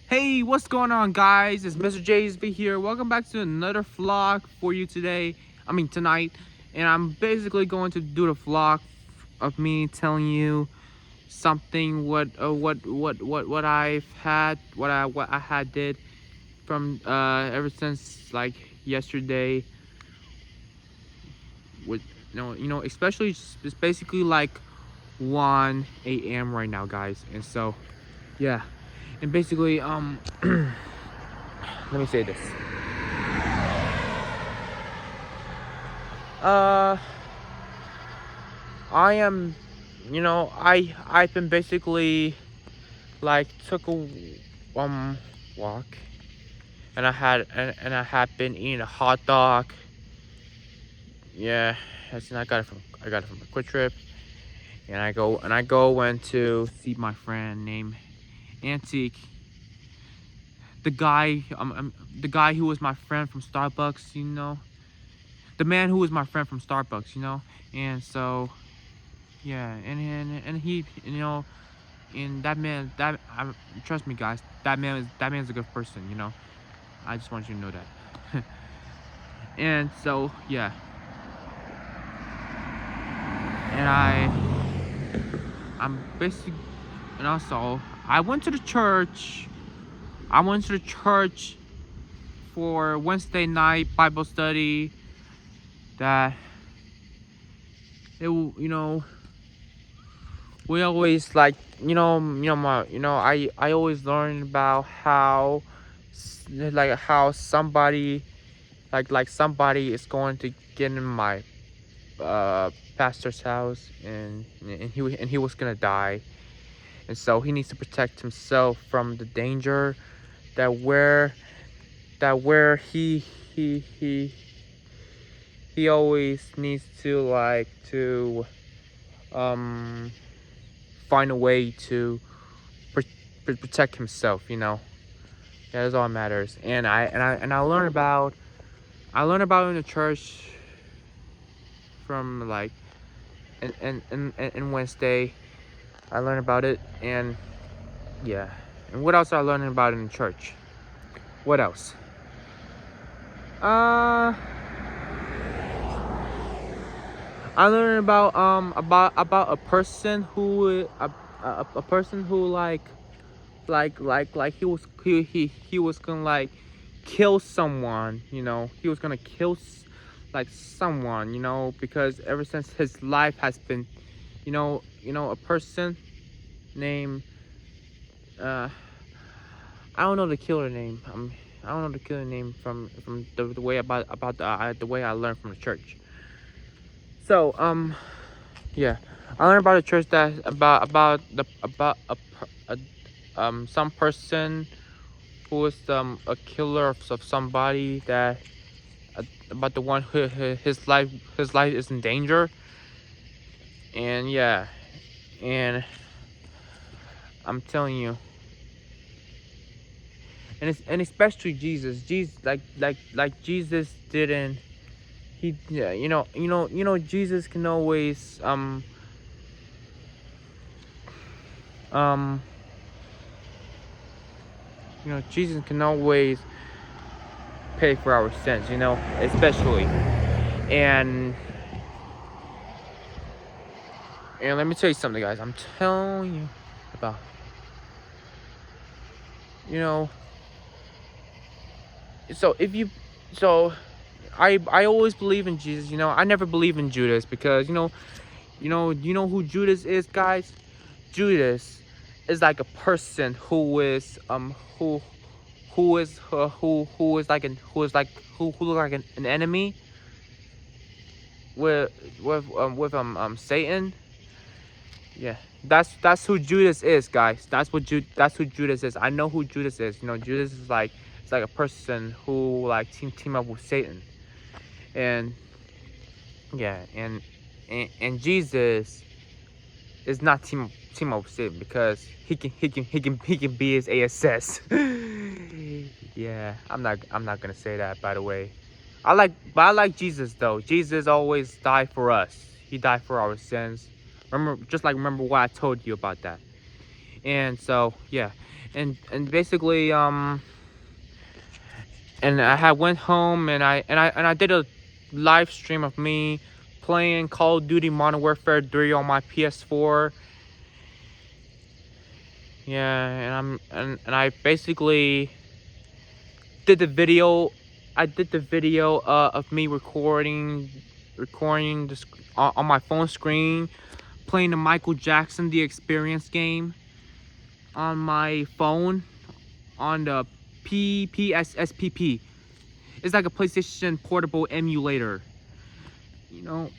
Hey, what's going on, guys? It's MrJSV here. Welcome back to another vlog for you today. Tonight. And I'm basically going to do the vlog of me telling you something what I've had, what I had did from ever since like yesterday. With especially it's basically like 1 a.m. right now, guys. And so yeah, and basically let me say this. Uh, I am, I've been basically like took a walk, and I had been eating a hot dog. Yeah, I got it from a Quick Trip, and I went to see my friend named Antique, the guy who was my friend from Starbucks, the man who was my friend from Starbucks, and so yeah, and he, and that man, trust me, guys, that man's a good person, I just want you to know that. And so yeah, and I'm basically, and also I went to the church. I went to the church for Wednesday night Bible study. That we always like, I always learn about how how somebody somebody is going to get in my pastor's house, and he was gonna die, and so he needs to protect himself from the danger that where he always needs to um find a way to protect himself. Yeah, that's all that matters. And I learned about in the church from like in Wednesday. I learned about it, and yeah. And what else are I learning about in the church? What else? Uh, I learned about a person who a person who he was gonna like kill someone. He was gonna kill someone. Because ever since his life has been, a person named I don't know the killer name. I don't know the killer name from the way about the way I learned from the church. So yeah, I learned about the church that about the about some person who was a killer of somebody, that about the one who his life is in danger. And yeah, and I'm telling you, and especially Jesus, like Jesus didn't, he, yeah, Jesus can always um Jesus can always pay for our sins, especially. And let me tell you something, guys. I'm telling you about, you know so if you so I always believe in Jesus. I never believe in Judas, because who Judas is, guys. Judas is like a person who is who look like an enemy with Satan. Yeah, that's who Judas is, guys. That's who Judas is. I know who Judas is. Judas is like, it's like a person who like team up with Satan. And yeah, and Jesus is not team up with Satan, because he can be his ASS. Yeah, I'm not gonna say that, by the way. I like Jesus, though. Jesus always died for us. He died for our sins. Remember what I told you about that. And so yeah, and basically and I had went home and I did a live stream of me playing Call of Duty Modern Warfare 3 on my PS4. Yeah, and I basically did the video. I did the video of me recording this on my phone screen, playing the Michael Jackson The Experience game on my phone on the PPSSPP. It's like a PlayStation portable emulator. You know.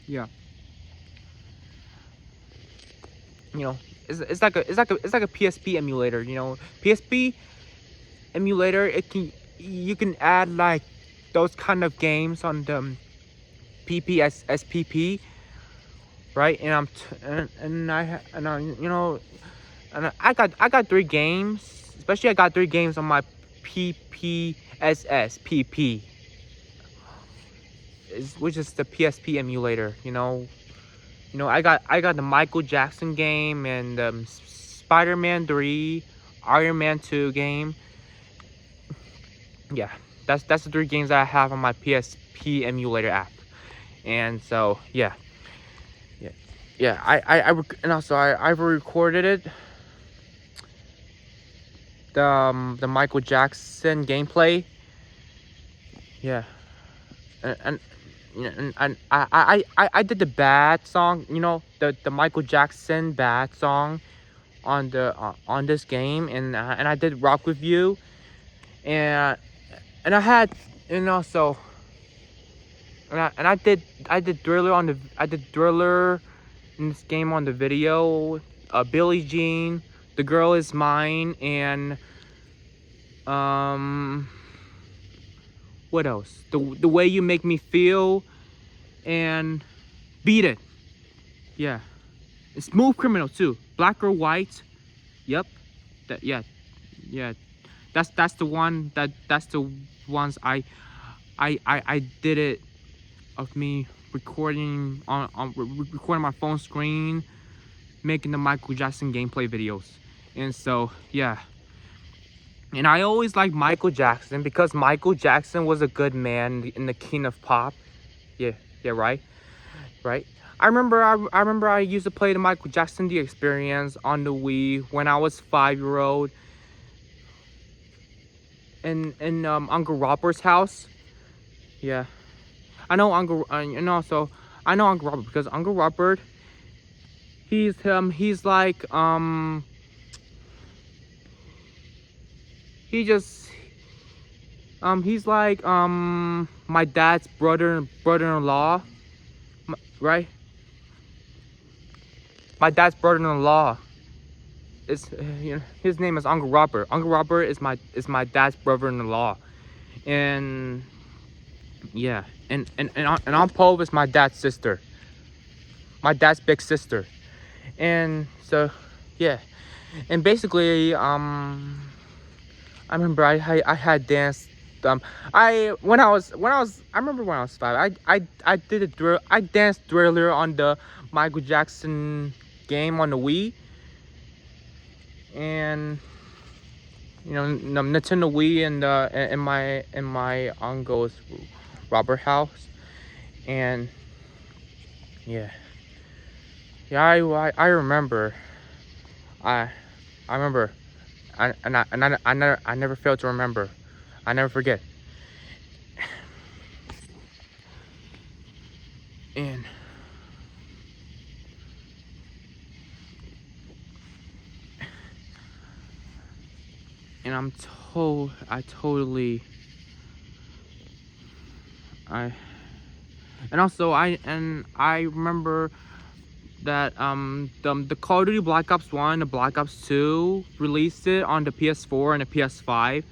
Yeah. You know, it's like a PSP emulator. You know, PSP emulator. You can add like those kind of games on the PPSSPP, right? And I got 3 games. Especially I got 3 games on my PPSSPP, which is the PSP emulator. I got the Michael Jackson game and Spider-Man 3, Iron Man 2 game. Yeah, that's the 3 games that I have on my PSP emulator app. And so yeah. And also I've recorded it. The Michael Jackson gameplay. Yeah. And I did the bad song, the Michael Jackson bad song on this game, and I did Rock With You, and I had, so and I did Thriller in this game on the video, Billie Jean, The Girl Is Mine, and what else? The Way You Make Me Feel, and Beat It. Yeah. And Smooth Criminal too. Black or White. Yep. Yeah. That's the one that's the ones I did it of me recording recording my phone screen, making the Michael Jackson gameplay videos. And so yeah. And I always liked Michael Jackson because Michael Jackson was a good man and the king of pop. Yeah, right. I remember I used to play the Michael Jackson The Experience on the Wii when I was 5-year-old. In Uncle Robert's house. Yeah. I know Uncle Robert because Uncle Robert, he's like he's like my dad's brother-in-law, right? My dad's brother-in-law is his name is Uncle Robert. Uncle Robert is my dad's brother-in-law, and yeah, and Aunt Pope is my dad's sister, my dad's big sister, and so yeah, and basically I remember I had danced. I remember when I was 5. I danced Thriller on the Michael Jackson game on the Wii, and Nintendo Wii in my uncle's Robert house, and yeah. I remember. I remember. I never fail to remember. I never forget. And I totally and also I remember that the Call of Duty Black Ops 1 and Black Ops 2 released it on the PS4 and the PS5,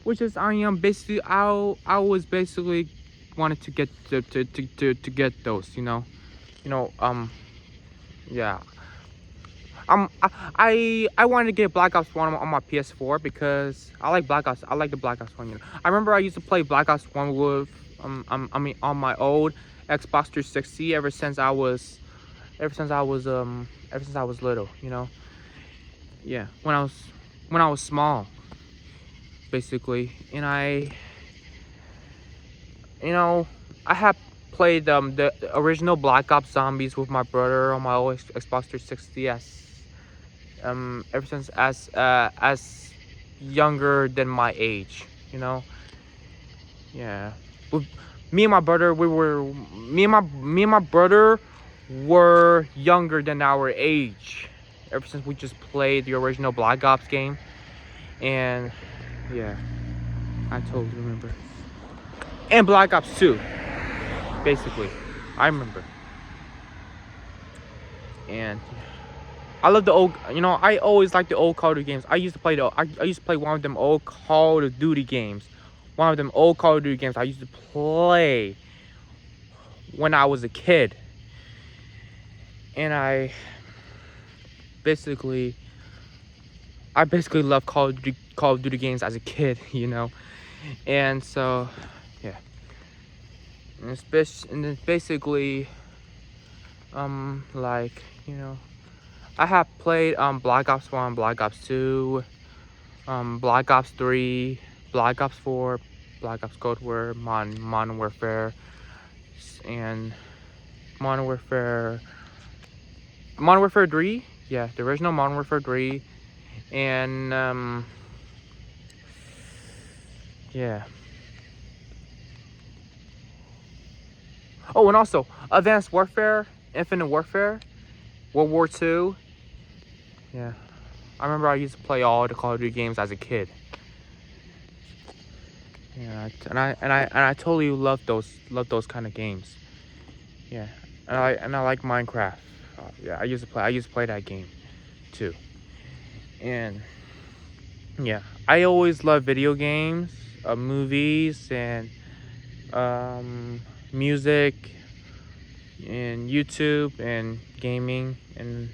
which is basically I was basically wanted to get to get those, yeah. I wanted to get Black Ops 1 on my PS4 because I like Black Ops. I like the Black Ops 1. I remember I used to play Black Ops 1 with on my old Xbox 360 ever since I was ever since I was little, you know. Yeah, when I was small, basically. And you know, I have played the original Black Ops Zombies with my brother on my old Xbox 360 ever since as younger than my age, you know. Yeah, with me and my brother, me and my brother were younger than our age ever since we just played the original Black Ops game. And yeah, I totally remember. And Black Ops 2, basically, I remember. And I love the old, you know, I always liked the old Call of Duty games. I used to play I used to play one of them old Call of Duty games. One of them old Call of Duty games I used to play when I was a kid. And basically loved Call of Duty games as a kid, you know. And so, yeah. And then basically, like, you know, I have played Black Ops 1, Black Ops 2, Black Ops 3, Black Ops 4, Black Ops Cold War, Modern Warfare, and Modern Warfare 3, yeah, the original Modern Warfare 3, and yeah. Oh, and also Advanced Warfare, Infinite Warfare, World War II. Yeah, I remember I used to play all the Call of Duty games as a kid. Yeah, and I totally love those kind of games. Yeah, and I like Minecraft. Yeah, I used to play that game too. And yeah, I always love video games, movies, and music, and YouTube, and gaming, and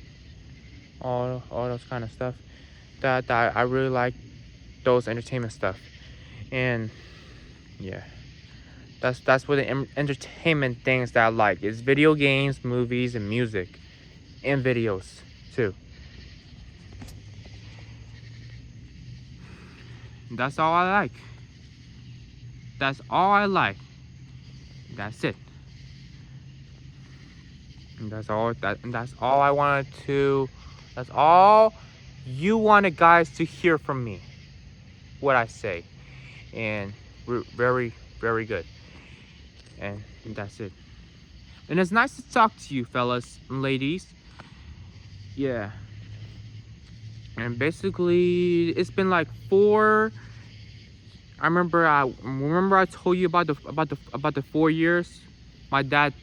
all those kind of stuff. That I really like those entertainment stuff. And yeah, that's what the entertainment things that I like is video games, movies, and music, and videos too. That's all I like. That's all I like. That's it. And that's all I wanted to. That's all you wanted, guys, to hear from me. What I say, and very, very good. And that's it. And it's nice to talk to you, fellas and ladies. Yeah. And basically, it's been like 4. I remember I told you about the 4 years. My dad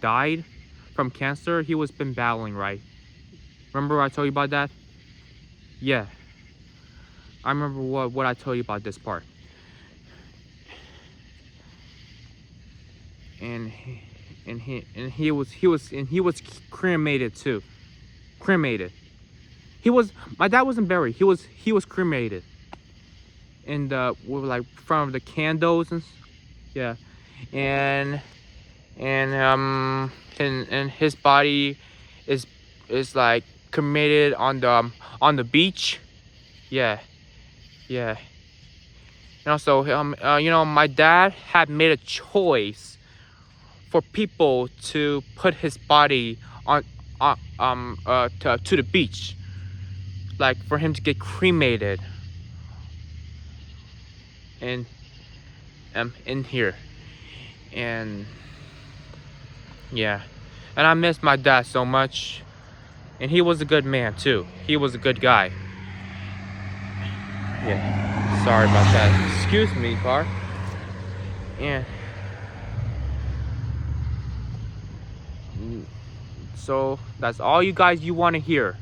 died from cancer. He was been battling, right? Remember I told you about that? Yeah. I remember what I told you about this part. And he was cremated too. Cremated. My dad wasn't buried. He was cremated. And with like from the candles and yeah, and his body is like cremated on the beach. Yeah. And also you know, my dad had made a choice for people to put his body on to the beach, like for him to get cremated in here. And yeah, and I miss my dad so much, and he was a good man too. He was a good guy. Yeah, sorry about that. Excuse me, car. Yeah. So that's all you guys you want to hear.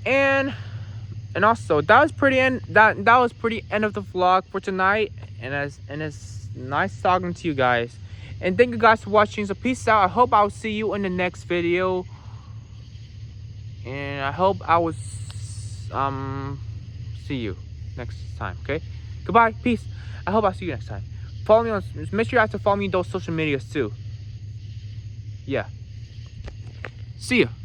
And also that was pretty end of the vlog for tonight. And it's nice talking to you guys. And thank you guys for watching. So peace out. I hope I'll see you in the next video. And I hope I will see you next time. Okay. Goodbye. Peace. I hope I'll see you next time. Follow me on. Make sure you have to follow me on those social medias too. Yeah. See ya.